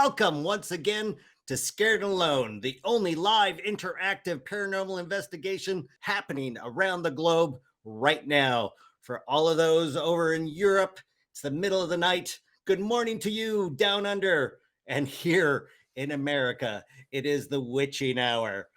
welcome once again to Scared and Alone, the only live interactive paranormal investigation happening around the globe right now. For all of those over in Europe, it's the middle of the night. Good morning to you down under. And here in America, it is the witching hour.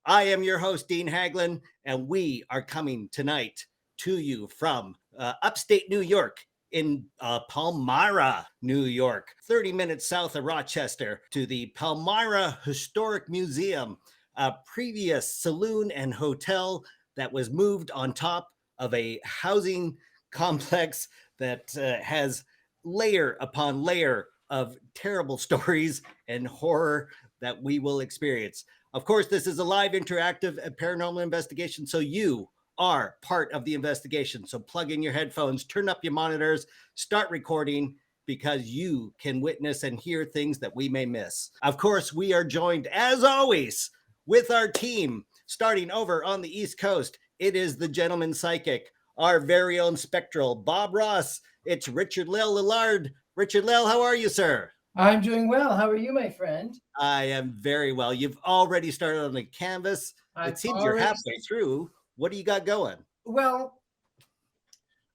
I am your host, Dean Haglund, and we are coming tonight to you from upstate New York in Palmyra, New York, 30 minutes south of Rochester, to the Palmyra Historic Museum, a previous saloon and hotel that was moved on top of a housing complex that has layer upon layer of terrible stories and horror that we will experience. Of course, this is a live interactive paranormal investigation, so you are part of the investigation. So plug in your headphones, turn up your monitors, start recording, because you can witness and hear things that we may miss. Of course, we are joined, as always, with our team, starting over on the East Coast. It is the gentleman psychic, our very own spectral, Bob Ross. It's Richard Lael-Lillard. Richard Lael, how are you, sir? I'm doing well. How are you, my friend? I am very well. You've already started on the canvas. It seems you're halfway through. What do you got going? Well,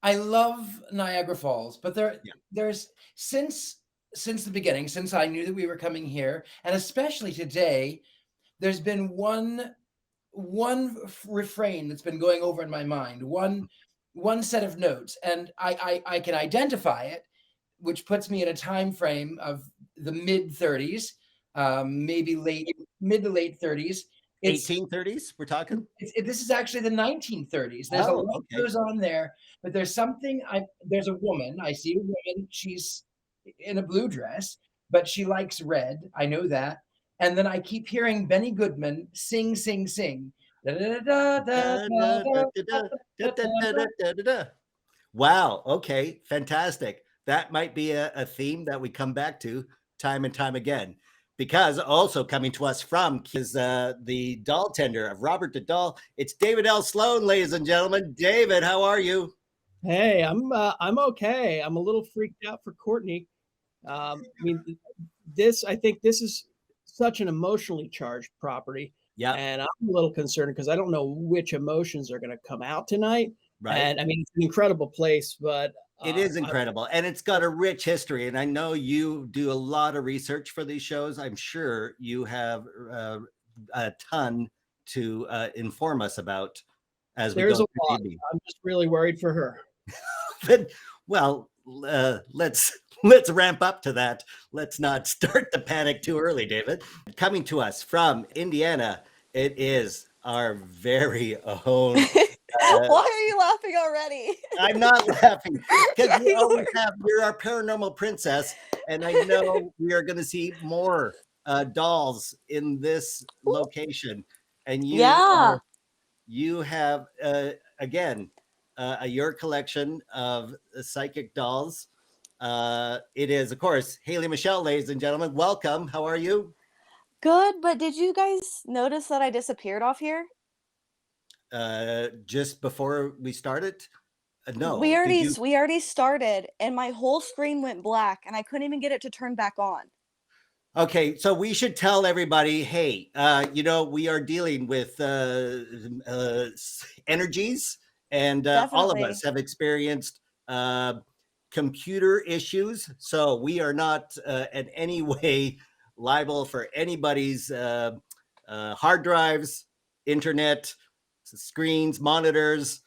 I love Niagara Falls, but there's since the beginning, since I knew that we were coming here, and especially today, there's been one refrain that's been going over in my mind, one set of notes, and I can identify it, which puts me in a time frame of the mid-30s, maybe mid to late 30s. 1830s, we're talking? This is actually the 1930s. There's a lot that goes on there, but there's something. There's a woman. I see a woman. She's in a blue dress, but she likes red. I know that. And then I keep hearing Benny Goodman sing, sing, sing. Wow. Okay. Fantastic. That might be a theme that we come back to time and time again. Because also coming to us from is the doll tender of Robert the Doll. It's David L. Sloan, ladies and gentlemen. David, how are you? Hey, I'm okay. I'm a little freaked out for Courtney. I think this is such an emotionally charged property. Yeah. And I'm a little concerned because I don't know which emotions are going to come out tonight. Right. And I mean, it's an incredible place, but it is incredible, and it's got a rich history. And I know you do a lot of research for these shows. I'm sure you have a ton to inform us about as we go. There's a lot. I'm just really worried for her. Well, let's ramp up to that. Let's not start the panic too early, David. Coming to us from Indiana, it is our very own. Why are you laughing already? I'm not laughing because we always have. You're our paranormal princess, and I know we are going to see more dolls in this location. And you have again your collection of psychic dolls. It is, of course, Haley Michelle, ladies and gentlemen. Welcome. How are you? Good, but did you guys notice that I disappeared off here? Just before we started? No. We already started, and my whole screen went black, and I couldn't even get it to turn back on. Okay, so we should tell everybody, hey, we are dealing with energies, and all of us have experienced computer issues, so we are not in any way liable for anybody's hard drives, internet, screens, monitors.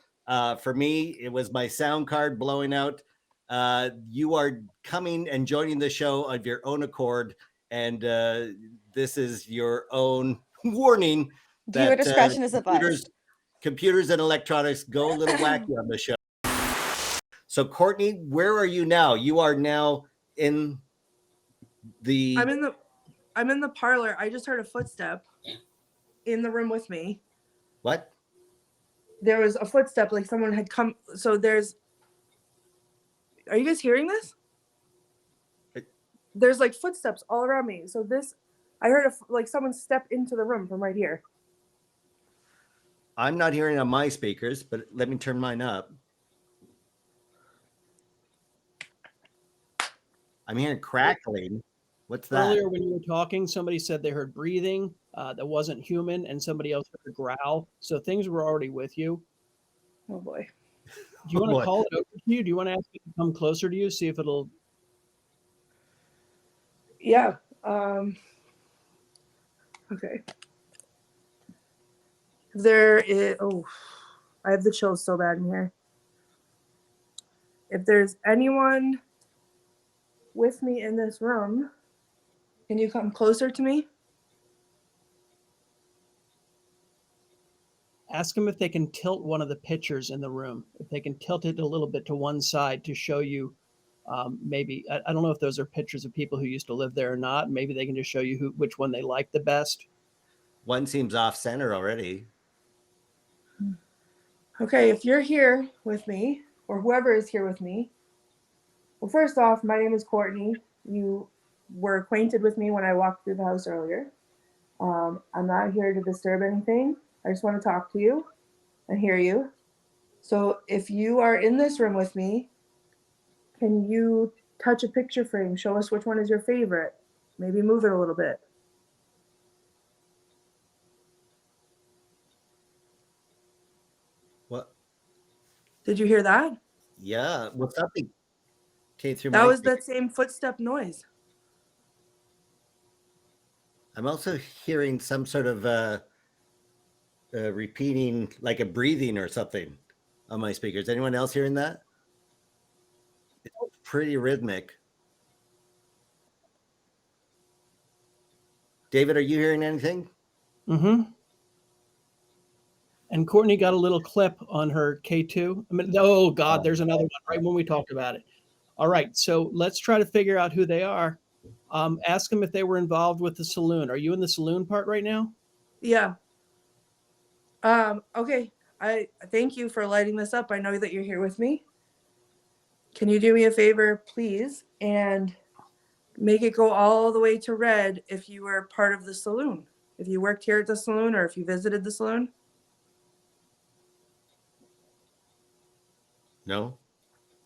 For me, it was my sound card blowing out. You are coming and joining the show of your own accord, and this is your own warning. Viewer discretion is advised. Computers and electronics go a little wacky on the show. So, Courtney, where are you now? You are now in the. I'm in the parlor. I just heard a footstep in the room with me. What? There was a footstep, like someone had come. So are you guys hearing this? There's like footsteps all around me. So I heard like someone step into the room from right here. I'm not hearing on my speakers, but let me turn mine up. I'm hearing crackling. What's that? Earlier when you were talking, somebody said they heard breathing that wasn't human, and somebody else heard a growl. So things were already with you. Oh boy. Do you want to What? call it over to you? Do you want to ask it to come closer to you, see if it'll? Yeah. Okay. There is. Oh, I have the chills so bad in here. If there's anyone with me in this room, can you come closer to me? Ask them if they can tilt one of the pictures in the room. If they can tilt it a little bit to one side to show you, maybe I don't know if those are pictures of people who used to live there or not. Maybe they can just show you which one they like the best. One seems off center already. Okay, if you're here with me, or whoever is here with me, well, first off, my name is Courtney. You were acquainted with me when I walked through the house earlier. I'm not here to disturb anything. I just want to talk to you and hear you. So if you are in this room with me, can you touch a picture frame? Show us which one is your favorite. Maybe move it a little bit. What? Did you hear that? Yeah. Well, something came through That my. was that same footstep noise. I'm also hearing some sort of repeating, like a breathing or something on my speakers. Anyone else hearing that? It's pretty rhythmic. David, are you hearing anything? Mm-hmm. And Courtney got a little clip on her K2. I mean, oh God, there's another one right when we talked about it. All right, so let's try to figure out who they are. Ask them if they were involved with the saloon. Are you in the saloon part right now? Yeah. Okay. I thank you for lighting this up. I know that you're here with me. Can you do me a favor, please, and make it go all the way to red if you were part of the saloon? If you worked here at the saloon or if you visited the saloon? No.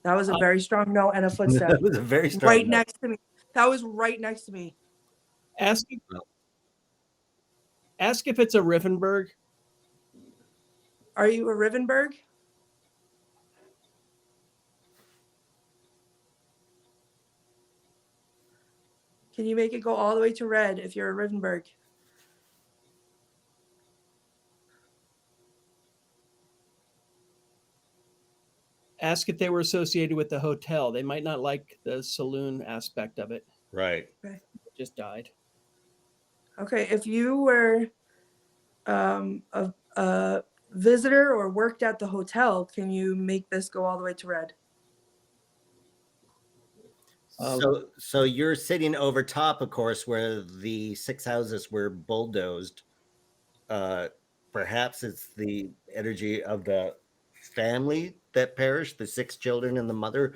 That was a very strong no and a footstep. That was a very strong right no. next to me. That was right next to me. Ask if it's a Riffenberg. Are you a Rivenberg? Can you make it go all the way to red if you're a Rivenberg? Ask if they were associated with the hotel. They might not like the saloon aspect of it. Right. Okay. It just died. Okay, if you were a visitor or worked at the hotel, can you make this go all the way to red? So you're sitting over top, of course, where the 6 houses were bulldozed. Perhaps it's the energy of the family that perished, the 6 children and the mother,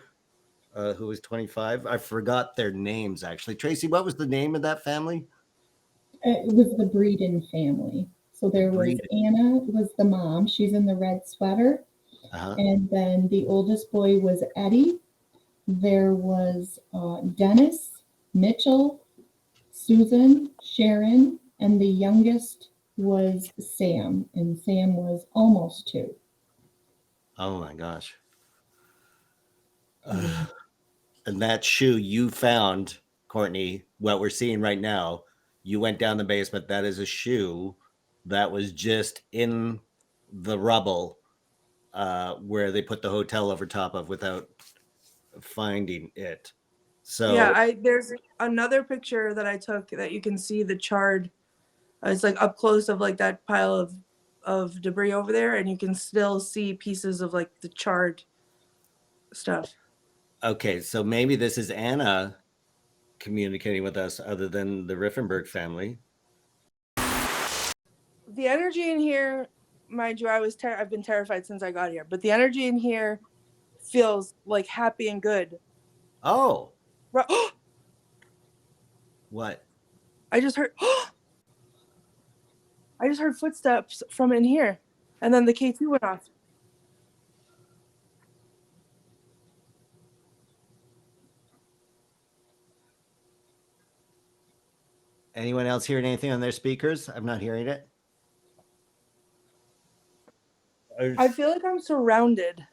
who was 25. I forgot their names, actually. Tracy, what was the name of that family? It was the Breeden family. So there was Anna was the mom. She's in the red sweater. Uh-huh. And then the oldest boy was Eddie. There was Dennis, Mitchell, Susan, Sharon, and the youngest was Sam. And Sam was almost 2. Oh my gosh. And that shoe you found, Courtney, what we're seeing right now, you went down the basement. That is a shoe that was just in the rubble where they put the hotel over top of without finding it. So yeah, there's another picture that I took that you can see the charred. It's like up close of like that pile of debris over there, and you can still see pieces of like the charred stuff. okay, so maybe this is Anna communicating with us other than the Riffenberg family. The energy in here, mind you, I've been terrified since I got here, but the energy in here feels like happy and good. Oh, Right. what? I just heard footsteps from in here, and then the K2 went off. Anyone else hearing anything on their speakers? I'm not hearing it. I feel like I'm surrounded.